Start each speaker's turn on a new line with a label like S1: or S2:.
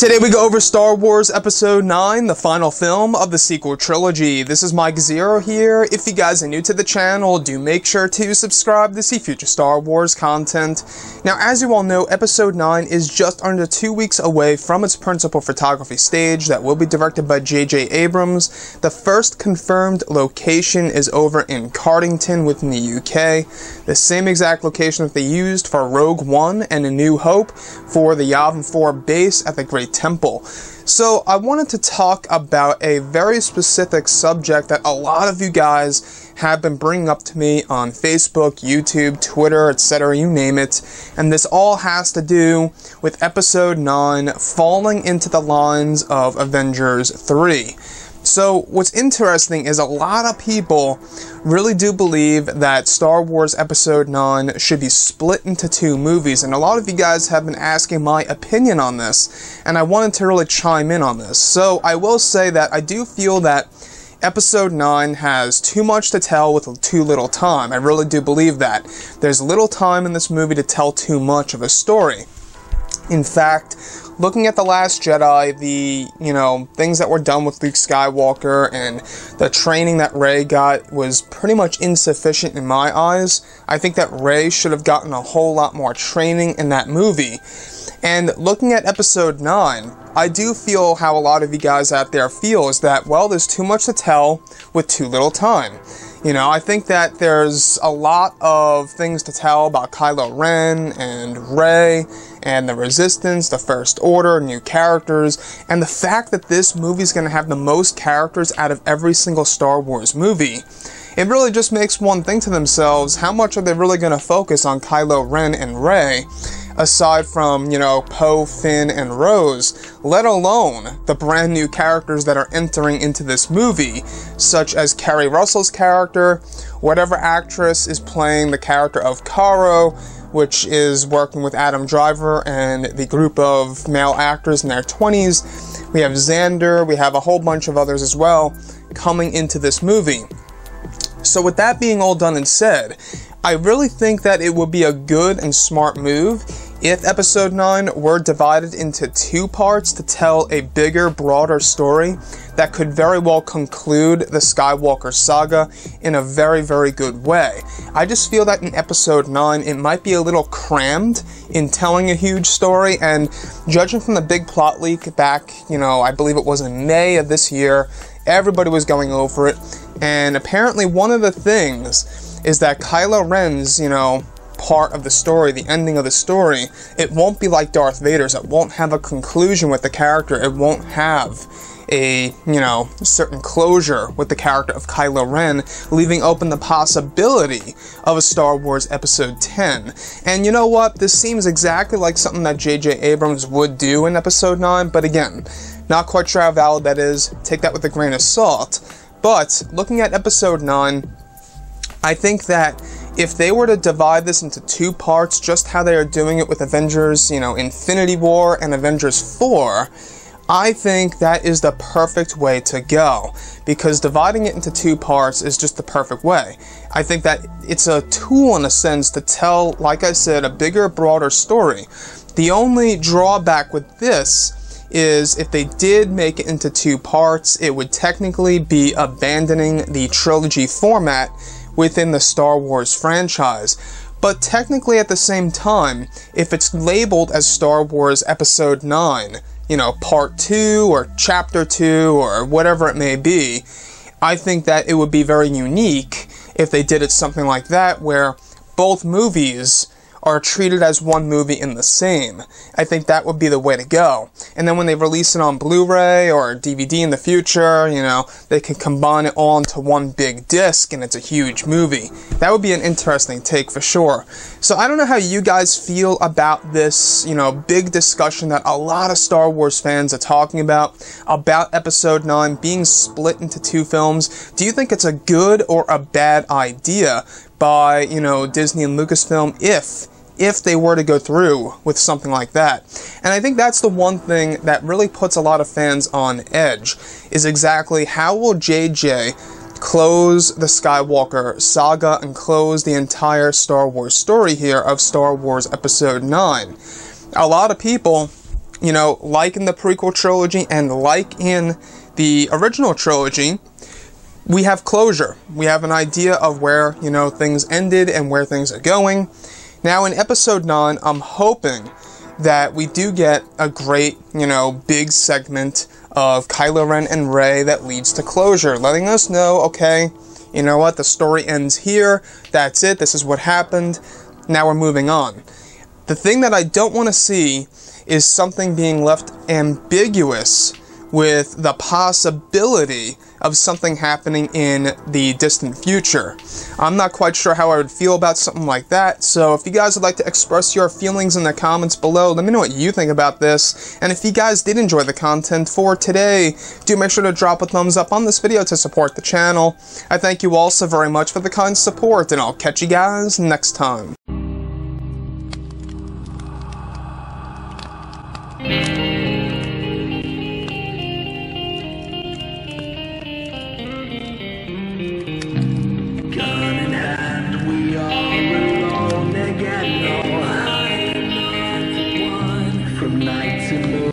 S1: Today we go over Star Wars Episode 9, the final film of the sequel trilogy. This is Mike Zero here. If you guys are new to the channel, do make sure to subscribe to see future Star Wars content. Now, as you all know, Episode 9 is just under 2 weeks away from its principal photography stage that will be directed by J.J. Abrams. The first confirmed location is over in Cardington within the UK, the same exact location that they used for Rogue One and A New Hope for the Yavin 4 base at the Great Temple. So I wanted to talk about a very specific subject that a lot of you guys have been bringing up to me on Facebook, YouTube, Twitter, etc., you name it, and this all has to do with Episode 9 falling into the lines of Avengers 3. So what's interesting is a lot of people really do believe that Star Wars Episode 9 should be split into 2 movies, and a lot of you guys have been asking my opinion on this, and I wanted to really chime in on this. So I will say that I do feel that Episode 9 has too much to tell with too little time. I really do believe that. There's little time in this movie to tell too much of a story. In fact, looking at The Last Jedi, the, things that were done with Luke Skywalker and the training that Rey got was pretty much insufficient in my eyes. I think that Rey should have gotten a whole lot more training in that movie. And looking at Episode 9, I do feel how a lot of you guys out there feel is that, well, there's too much to tell with too little time. I think that there's a lot of things to tell about Kylo Ren and Rey and the Resistance, the First Order, new characters, and the fact that this movie is going to have the most characters out of every single Star Wars movie. It really just makes one think to themselves, how much are they really going to focus on Kylo Ren and Rey, aside from, Poe, Finn, and Rose, let alone the brand new characters that are entering into this movie, such as Kerry Russell's character, whatever actress is playing the character of Caro, which is working with Adam Driver and the group of male actors in their 20s. We have Xander, we have a whole bunch of others as well coming into this movie. So with that being all done and said, I really think that it would be a good and smart move if Episode 9 were divided into 2 parts to tell a bigger, broader story that could very well conclude the Skywalker saga in a very, very good way. I just feel that in Episode 9 it might be a little crammed in telling a huge story, and judging from the big plot leak back, I believe it was in May of this year, everybody was going over it, and apparently one of the things is that Kylo Ren's, part of the story, the ending of the story, it won't be like Darth Vader's. It won't have a conclusion with the character. It won't have a, certain closure with the character of Kylo Ren, leaving open the possibility of a Star Wars Episode 10. And you know what? This seems exactly like something that J.J. Abrams would do in Episode 9, but again, not quite sure how valid that is. Take that with a grain of salt. But looking at Episode 9, I think that if they were to divide this into 2 parts, just how they are doing it with Avengers, Infinity War and Avengers 4, I think that is the perfect way to go, because dividing it into 2 parts is just the perfect way. I think that it's a tool, in a sense, to tell, like I said, a bigger, broader story. The only drawback with this is if they did make it into 2 parts, it would technically be abandoning the trilogy format within the Star Wars franchise. But technically at the same time, if it's labeled as Star Wars Episode 9, Part 2 or Chapter 2 or whatever it may be, I think that it would be very unique if they did it something like that, where both movies are treated as one movie in the same. I think that would be the way to go. And then when they release it on Blu-ray or DVD in the future, they can combine it all into one big disc and it's a huge movie. That would be an interesting take for sure. So I don't know how you guys feel about this, big discussion that a lot of Star Wars fans are talking about Episode 9 being split into 2 films. Do you think it's a good or a bad idea by, Disney and Lucasfilm if they were to go through with something like that? And I think that's the one thing that really puts a lot of fans on edge, is exactly how will JJ close the Skywalker saga and close the entire Star Wars story here of Star Wars Episode 9. A lot of people you know, like in the prequel trilogy and like in the original trilogy, we have closure. We have an idea of where, you know, things ended and where things are going. Now in episode 9, I'm hoping that we do get a great, you know, big segment of Kylo Ren and Rey that leads to closure, letting us know, okay, you know what, the story ends here, that's it, this is what happened, now we're moving on. The thing that I don't want to see is something being left ambiguous with the possibility of something happening in the distant future. I'm not quite sure how I would feel about something like that, so if you guys would like to express your feelings in the comments below, let me know what you think about this, and if you guys did enjoy the content for today, do make sure to drop a thumbs up on this video to support the channel. I thank you all so very much for the kind support, and I'll catch you guys next time.
S2: Gun in hand, we are alone again. No, I am not the one. From night to morning.